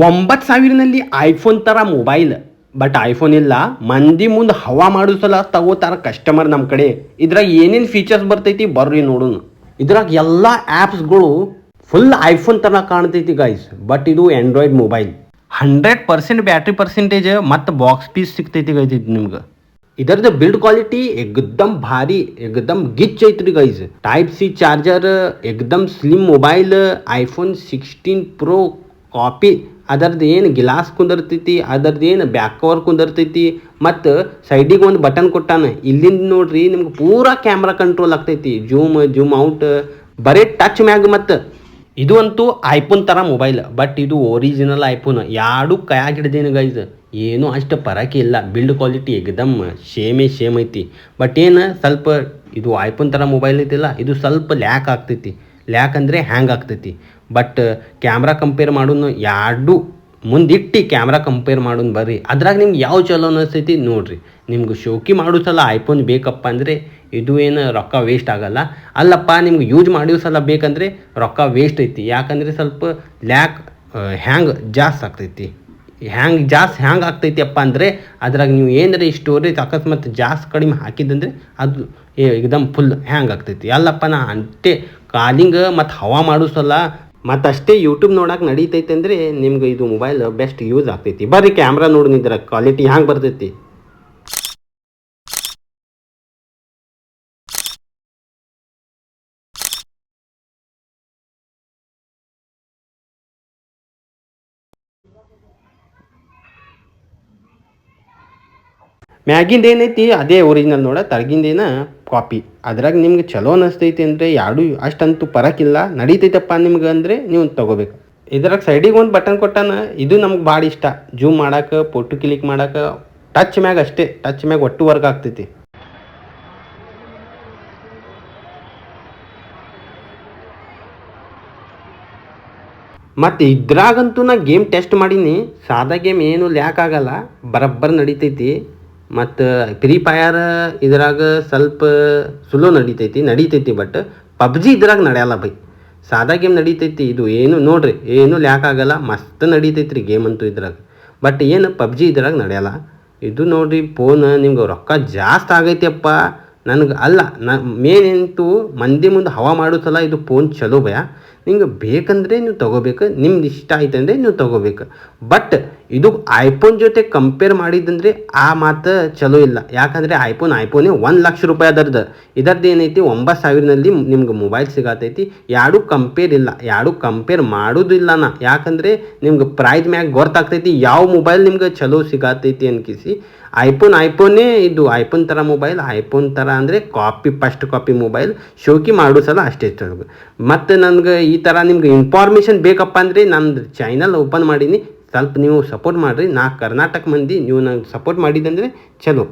9,000ನಲ್ಲಿ iPhone ಥರ mobile. But iPhone ಇಲ್ಲ, ಮಂದಿ ಮುಂದೆ ಹವಾ ಮಾಡೋ ಸಲ ತಗೋತಾರ ಕಸ್ಟಮರ್ ನಮ್ಮ ಕಡೆ. ಇದ್ರಾಗ ಏನೇನು ಫೀಚರ್ಸ್ ಬರ್ತೈತಿ ಬರ್ರಿ ನೋಡೋಣ. ಇದ್ರಾಗ ಎಲ್ಲ ಆ್ಯಪ್ಸ್ಗಳು ಫುಲ್ ಐಫೋನ್ ಥರ ಕಾಣ್ತೈತಿ ಗೈಸ್. ಬಟ್ ಇದು ಆ್ಯಂಡ್ರಾಯ್ಡ್ ಮೊಬೈಲ್. 100% ಬ್ಯಾಟ್ರಿ ಪರ್ಸೆಂಟೇಜ್ ಮತ್ತು ಬಾಕ್ಸ್ ಪೀಸ್ ಸಿಗ್ತೈತಿ ಗೈಸ್ ಇದು ನಿಮ್ಗೆ. ಇದರದ್ದು ಬಿಲ್ಡ್ ಕ್ವಾಲಿಟಿ ಏಕದಮ್ ಭಾರಿ, ಏಕದಮ್ ಗಿಚ್ ಐತ್ರಿ ಗೈಸ್. ಟೈಪ್ ಸಿ ಚಾರ್ಜರ್, ಏಕದಮ್ slim mobile, iPhone 16 pro copy. ಅದರದ್ದು ಏನು ಗ್ಲಾಸ್ ಕುಂದಿರ್ತೈತಿ, ಅದರದ್ದು ಏನು ಬ್ಯಾಕ್ ಕವರ್ ಕುಂದಿರ್ತೈತಿ, ಮತ್ತು ಸೈಡಿಗೆ ಒಂದು ಬಟನ್ ಕೊಟ್ಟಾನ. ಇಲ್ಲಿಂದ ನೋಡ್ರಿ ನಿಮ್ಗೆ ಪೂರಾ ಕ್ಯಾಮ್ರಾ ಕಂಟ್ರೋಲ್ ಆಗ್ತೈತಿ. ಜೂಮ್ ಔಟ್ ಬರೀ ಟಚ್ ಮ್ಯಾಗ. ಮತ್ತು ಇದು ಅಂತೂ ಐಫೋನ್ ಥರ ಮೊಬೈಲ್, ಬಟ್ ಇದು ಒರಿಜಿನಲ್ ಐಫೋನ್. ಎರಡು ಕೈಯಾಗ ಹಿಡ್ದೇನು ಗೈಸ್, ಏನೂ ಅಷ್ಟು ಪರಕೆ ಇಲ್ಲ. ಬಿಲ್ಡ್ ಕ್ವಾಲಿಟಿ ಏಕದಮ್ ಸೇಮ್ ಐತಿ. ಬಟ್ ಏನು ಸ್ವಲ್ಪ ಇದು ಐಫೋನ್ ಥರ ಮೊಬೈಲ್ ಐತಿಲ್ಲ, ಇದು ಸ್ವಲ್ಪ ಲ್ಯಾಕ್ ಆಗ್ತೈತಿ. ಲ್ಯಾಕ್ ಅಂದರೆ ಹ್ಯಾಂಗ್ ಆಗ್ತೈತಿ. ಬಟ್ ಕ್ಯಾಮ್ರಾ ಕಂಪೇರ್ ಮಾಡೋನು ಎರಡು ಮುಂದಿಟ್ಟು ಕ್ಯಾಮ್ರಾ ಕಂಪೇರ್ ಮಾಡೋನು ಬರ್ರಿ. ಅದ್ರಾಗ ನಿಮ್ಗೆ ಯಾವ ಚಲೋ ಅನಿಸ್ತೈತಿ ನೋಡ್ರಿ. ನಿಮ್ಗೆ ಶೋಕಿ ಮಾಡೋ ಸಲ ಐಫೋನ್ ಬೇಕಪ್ಪ ಅಂದರೆ ಇದು ಏನು ರೊಕ್ಕ ವೇಸ್ಟ್ ಆಗಲ್ಲ. ಅಲ್ಲಪ್ಪ ನಿಮ್ಗೆ ಯೂಸ್ ಮಾಡೋ ಸಲ ಬೇಕಂದರೆ ರೊಕ್ಕ ವೇಸ್ಟ್ ಐತಿ. ಯಾಕಂದರೆ ಸ್ವಲ್ಪ ಲ್ಯಾಕ್ ಹ್ಯಾಂಗ್ ಜಾಸ್ತಿ ಆಗ್ತೈತಿ. ಹ್ಯಾಂಗ್ ಆಗ್ತೈತಿ ಅಪ್ಪ ಅಂದರೆ ಅದ್ರಾಗ ನೀವು ಏನಾರ ಈ ಸ್ಟೋರೇಜ್ ಅಕಸ್ಮಾತ್ ಜಾಸ್ತಿ ಕಡಿಮೆ ಹಾಕಿದಂದರೆ ಅದು ಏಕದಮ್ ಫುಲ್ ಹ್ಯಾಂಗ್ ಆಗ್ತೈತಿ. ಅಲ್ಲಪ್ಪ ನಾ ಅಷ್ಟೇ ಕಾಲಿಂಗ್ ಮತ್ತು ಹವಾ ಮಾಡೋ ಸಲ ಮತ್ತು ಅಷ್ಟೇ ಯೂಟ್ಯೂಬ್ ನೋಡೋಕೆ ನಡೀತೈತೆ ಅಂದರೆ ನಿಮ್ಗೆ ಇದು ಮೊಬೈಲ್ ಬೆಸ್ಟ್ ಯೂಸ್ ಆಗ್ತೈತಿ. ಬರ್ರಿ ಕ್ಯಾಮ್ರಾ ನೋಡಿದ್ರ ಕ್ವಾಲಿಟಿ ಹ್ಯಾಂಗೆ ಬರ್ತೈತಿ. ಮ್ಯಾಗಿಂದ ಏನೈತಿ ಅದೇ ಒರಿಜಿನಲ್ ನೋಡ, ತಳಗಿಂದೇನ ಕಾಪಿ. ಅದ್ರಾಗ ನಿಮ್ಗೆ ಚಲೋ ಅನ್ನಿಸ್ತೈತಿ ಅಂದರೆ ಎರಡು ಅಷ್ಟಂತೂ ಪರಕಿಲ್ಲ, ನಡೀತೈತಪ್ಪ ನಿಮ್ಗೆ ಅಂದರೆ ನೀವು ತೊಗೋಬೇಕು. ಇದ್ರಾಗ ಸೈಡಿಗೆ ಒಂದು ಬಟನ್ ಕೊಟ್ಟಾನ, ಇದು ನಮ್ಗೆ ಭಾಳ ಇಷ್ಟ. ಜೂಮ್ ಮಾಡೋಕೆ, ಫೋಟೋ ಕ್ಲಿಕ್ ಮಾಡೋಕೆ ಟಚ್ ಮ್ಯಾಗ ಅಷ್ಟೇ, ಟಚ್ ಮ್ಯಾಗ ಒಟ್ಟು ವರ್ಕ್ ಆಗ್ತೈತಿ. ಮತ್ತು ಇದ್ರಾಗಂತೂ ನಾ ಗೇಮ್ ಟೆಸ್ಟ್ ಮಾಡೀನಿ. ಸಾದಾ ಗೇಮ್ ಏನು ಲ್ಯಾಕ್ ಆಗಲ್ಲ, ಬರಬ್ಬರ್ ನಡೀತೈತಿ. ಮತ್ತು ಫ್ರೀ ಫೈರ್ ಇದ್ರಾಗ ಸ್ವಲ್ಪ ಸ್ಲೋ ನಡೀತೈತಿ. ಬಟ್ ಪಬ್ಜಿ ಇದ್ರಾಗ ನಡೆಯಲ್ಲ ಬೈ. ಸಾದಾ ಗೇಮ್ ನಡೀತೈತಿ. ಇದು ಏನು ನೋಡ್ರಿ, ಏನು ಲ್ಯಾಕ್ ಆಗಲ್ಲ, ಮಸ್ತ್ ನಡೀತೈತಿ ರೀ ಗೇಮ್ ಅಂತೂ ಇದ್ರಾಗ. ಬಟ್ ಏನು ಪಬ್ಜಿ ಇದ್ರಾಗ ನಡೆಯಲ್ಲ. ಇದು ನೋಡ್ರಿ ಫೋನ್ ನಿಮ್ಗೆ ರೊಕ್ಕ ಜಾಸ್ತಿ ಆಗೈತಿ ಅಪ್ಪ. ನನಗೆ ಅಲ್ಲ, ಮೇನ್ ಏನಂತೂ ಮಂದಿ ಮುಂದೆ ಹವಾ ಮಾಡೋ ಸಲ ಇದು ಫೋನ್ ಚಲೋ ಭಯ. ನಿಂಗೆ ಬೇಕಂದರೆ ನೀವು ತೊಗೋಬೇಕು, ನಿಮ್ದು ಇಷ್ಟ ಆಯ್ತಂದರೆ ನೀವು ತೊಗೋಬೇಕು. ಬಟ್ ಇದು ಐಫೋನ್ ಜೊತೆ ಕಂಪೇರ್ ಮಾಡಿದ್ದಂದರೆ ಆ ಮಾತು ಚಲೋ ಇಲ್ಲ. ಯಾಕಂದರೆ ಐಫೋನೇ 1,00,000 ರೂಪಾಯಿ ಅದರದ್ದು. ಇದರದ್ದು ಏನೈತಿ 9,000ನಲ್ಲಿ ನಿಮ್ಗೆ ಮೊಬೈಲ್ ಸಿಗತೈತಿ. ಎರಡು ಕಂಪೇರ್ ಇಲ್ಲ, ಎರಡು ಕಂಪೇರ್ ಮಾಡೋದಿಲ್ಲ ನಾ. ಯಾಕಂದರೆ ನಿಮ್ಗೆ ಪ್ರೈಸ್ ಮ್ಯಾಗ ಗೊತ್ತಾಗ್ತೈತಿ ಯಾವ ಮೊಬೈಲ್ ನಿಮ್ಗೆ ಚಲೋ ಸಿಗತೈತಿ ಅನ್ಕಿಸಿ. ಐಫೋನೇ ಇದು ಐಫೋನ್ ಥರ ಮೊಬೈಲ್. ಐಫೋನ್ ಥರ ಅಂದರೆ ಫಸ್ಟ್ ಕಾಪಿ ಮೊಬೈಲ್. ಶೋಕಿ ಮಾಡೋ ಸಲ ಅಷ್ಟೇ ಚಲೋ. ಮತ್ತು ನನಗೆ ಈ ಥರ ನಿಮ್ಗೆ ಇನ್ಫಾರ್ಮೇಷನ್ ಬೇಕಪ್ಪ ಅಂದರೆ ನಂದು ಚಾನಲ್ ಓಪನ್ ಮಾಡೀನಿ. ಸ್ವಲ್ಪ ನೀವು ಸಪೋರ್ಟ್ ಮಾಡಿರಿ. ನಾ ಕರ್ನಾಟಕ ಮಂದಿ, ನೀವು ನಂಗೆ ಸಪೋರ್ಟ್ ಮಾಡಿದಂದರೆ ಚಲೋ.